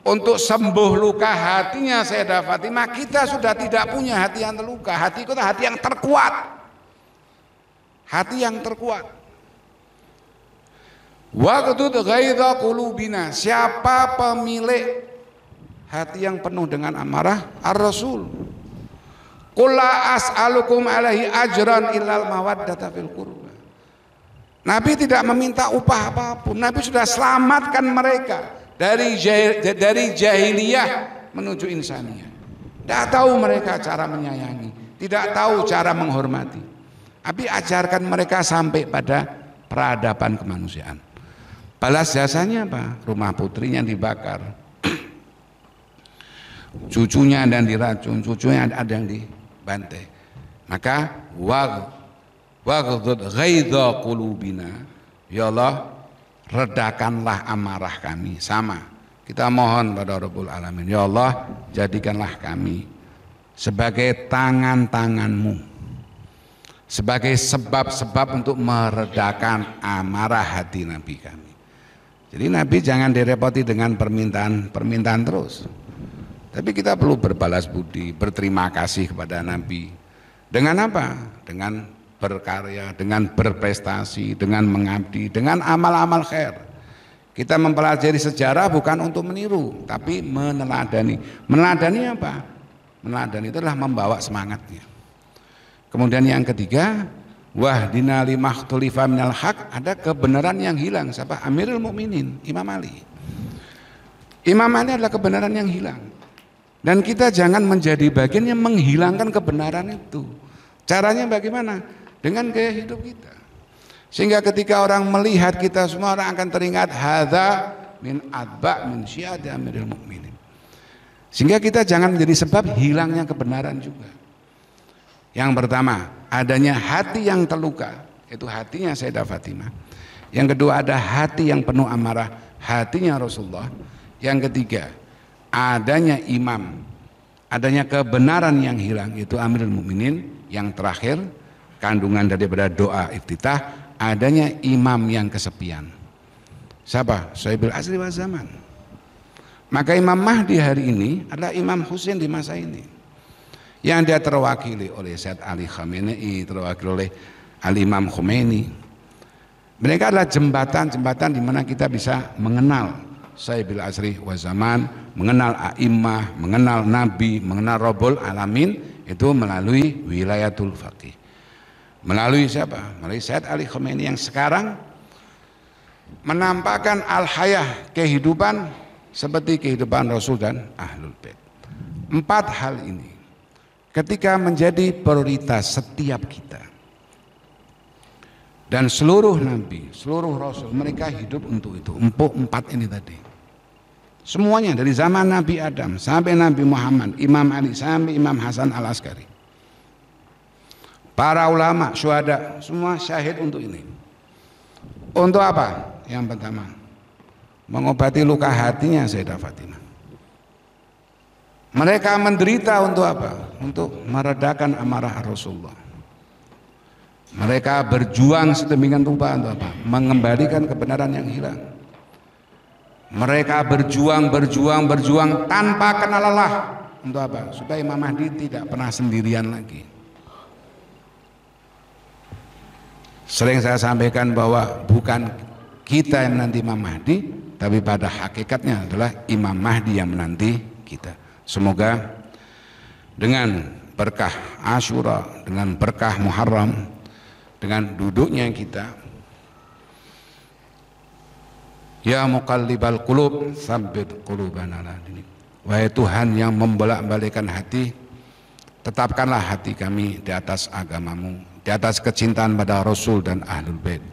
untuk sembuh luka hatinya Sayyidah Fatimah, kita sudah tidak punya hati yang terluka. Hati kita hati yang terkuat. Hati yang terkuat. Waqtud ghaidha qulubina, siapa pemilik hati yang penuh dengan amarah? Ar-Rasul. Qul la as'alukum alaihi ajran illal mawaddata fil qurba. Nabi tidak meminta upah apapun. Nabi sudah selamatkan mereka dari jahiliyah menuju insaniyah. Tidak tahu mereka cara menyayangi, tidak tahu cara menghormati. Nabi ajarkan mereka sampai pada peradaban kemanusiaan. Balas jasanya apa? Rumah putrinya dibakar, cucunya ada yang diracun, cucunya ada yang dibantai. Maka waghdud ghaidha qulubina, ya Allah, redakanlah amarah kami. Sama kita mohon pada Rabbul Alamin, ya Allah, jadikanlah kami sebagai tangan-tanganmu, sebagai sebab-sebab untuk meredakan amarah hati Nabi kami. Jadi Nabi jangan direpoti dengan permintaan terus. Tapi kita perlu berbalas budi, berterima kasih kepada Nabi. Dengan apa? Dengan berkarya, dengan berprestasi, dengan mengabdi, dengan amal-amal khair. Kita mempelajari sejarah bukan untuk meniru, tapi meneladani. Meneladani apa? Meneladani itu adalah membawa semangatnya. Kemudian yang ketiga, wahdina limakhtulifa minal haq, ada kebenaran yang hilang. Siapa? Amirul Mukminin, Imam Ali. Imam Ali adalah kebenaran yang hilang. Dan kita jangan menjadi bagian yang menghilangkan kebenaran itu. Caranya bagaimana? Dengan gaya hidup kita. Sehingga ketika orang melihat kita, semua orang akan teringat hadza min adba min syi'ati Amirul Mukminin. Sehingga kita jangan menjadi sebab hilangnya kebenaran juga. Yang pertama, adanya hati yang terluka, itu hatinya Sayyidah Fatimah. Yang kedua, ada hati yang penuh amarah, hatinya Rasulullah. Yang ketiga, adanya imam, adanya kebenaran yang hilang, itu Amirul Mukminin. Yang terakhir, kandungan daripada doa iftitah, adanya imam yang kesepian. Siapa? Sahibul asri wa zaman. Maka Imam Mahdi hari ini adalah Imam Husain di masa ini, yang dia terwakili oleh Sayyid Ali Khamenei, terwakili oleh Al-Imam Khomeini. Mereka adalah jembatan-jembatan di mana kita bisa mengenal Sahibul asri wa zaman, mengenal a'immah, mengenal Nabi, mengenal Rabbul Alamin, itu melalui wilayatul faqih. Melalui siapa? Melalui Sayyid Ali Khamenei yang sekarang menampakkan al-hayah, kehidupan seperti kehidupan Rasul dan Ahlul Bait. 4 hal ini ketika menjadi prioritas setiap kita, dan seluruh nabi, seluruh rasul, mereka hidup untuk itu. 4 ini tadi, semuanya dari zaman Nabi Adam sampai Nabi Muhammad, Imam Ali sampai Imam Hasan Al Askari, para ulama, syuhada, semua syahid untuk ini. Untuk apa? Yang pertama, mengobati luka hatinya Sayyidah Fatimah. Mereka menderita untuk apa? Untuk meredakan amarah Rasulullah. Mereka berjuang sedemikian rupa untuk apa? Mengembalikan kebenaran yang hilang. Mereka berjuang tanpa kenal lelah. Untuk apa? Supaya Imam Mahdi tidak pernah sendirian lagi. Sering saya sampaikan bahwa bukan kita yang menanti Imam Mahdi, tapi pada hakikatnya adalah Imam Mahdi yang menanti kita. Semoga dengan berkah Asyura, dengan berkah Muharram, dengan duduknya kita, ya muqallibal qulub tsabbit qulubana ala dinik. Wahai Tuhan yang membolak-balikkan hati, tetapkanlah hati kami di atas agamamu, di atas kecintaan pada Rasul dan Ahlul Bait,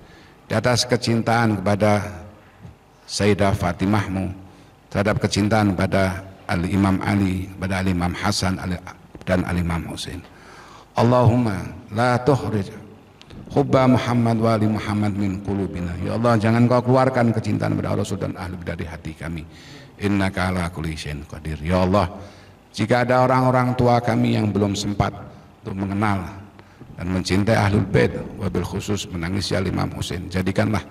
di atas kecintaan kepada Sayyidah Fatimahmu, terhadap kecintaan pada Al-Imam Ali, pada Al-Imam Hasan dan Al-Imam Husain. Allahumma la tuhrij hubba Muhammad wa ali Muhammad min qulubina. Ya Allah, jangan kau keluarkan kecintaan pada Rasul dan Ahlul Bait dari hati kami. Innaka ala kulli syai'in qadir. Ya Allah, jika ada orang-orang tua kami yang belum sempat untuk mengenal dan mencintai Ahlul Bait, wabil khusus menangisi Al-Imam Husain, jadikanlah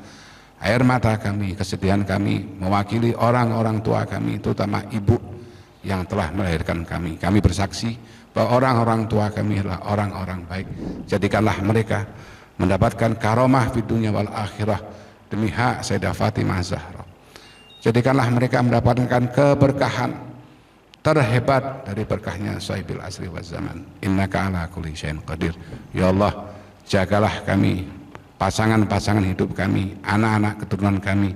air mata kami, kesedihan kami mewakili orang-orang tua kami, terutama ibu yang telah melahirkan kami. Kami bersaksi bahwa orang-orang tua kami adalah orang-orang baik. Jadikanlah mereka mendapatkan karomah di dunia wal akhirah demi hak Sayyidah Fatimah Zahra. Jadikanlah mereka mendapatkan keberkahan terhebat dari berkahnya Sahibul Asri wa Zaman. Innaka ala kulli syai'in qadir. Ya Allah, jagalah kami, pasangan-pasangan hidup kami, anak-anak keturunan kami,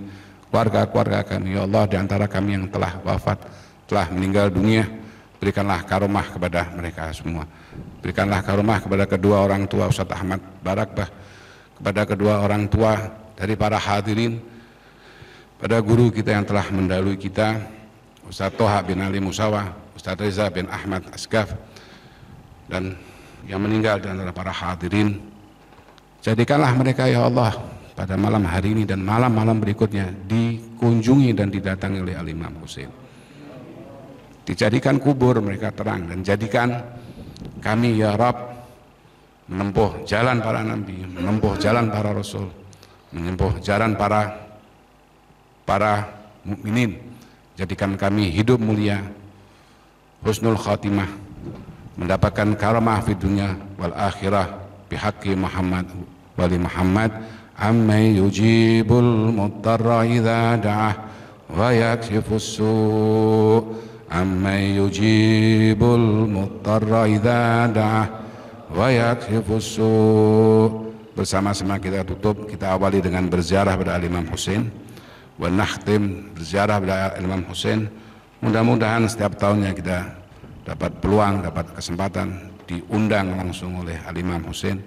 keluarga-keluarga kami. Ya Allah, di antara kami yang telah wafat, telah meninggal dunia, berikanlah karomah kepada mereka semua. Berikanlah karomah kepada kedua orang tua Ustaz Ahmad Barakbah, kepada kedua orang tua dari para hadirin, pada guru kita yang telah mendahului kita, Ustaz Toha bin Ali Musawa, Ustaz Reza bin Ahmad Asgaf, dan yang meninggal di antara para hadirin. Jadikanlah mereka ya Allah pada malam hari ini dan malam-malam berikutnya dikunjungi dan didatangi oleh Al-Imam Husain. Dijadikan kubur mereka terang, dan jadikan kami ya Rabb menempuh jalan para nabi, menempuh jalan para rasul, menempuh jalan para mukminin. Jadikan kami hidup mulia, husnul khatimah, mendapatkan karamah di dunia wal akhirah bihaqqi Muhammad wali Muhammad. Amma yujibul muttarra idza da'ah wa yakshifus su'. Amma yujibul muttarra idza da'ah wa yakshifus su'. Bersama-sama kita tutup, kita awali dengan berziarah pada Al-Imam Husain, wa nakhtim berziarah pada Imam Husain. Mudah-mudahan setiap tahunnya kita dapat peluang, dapat kesempatan diundang langsung oleh Al-Imam Husain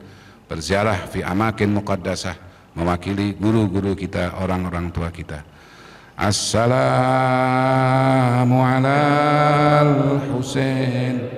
berziarah fi amakin muqaddasah, mewakili guru-guru kita, orang-orang tua kita. Assalamu alal Husain.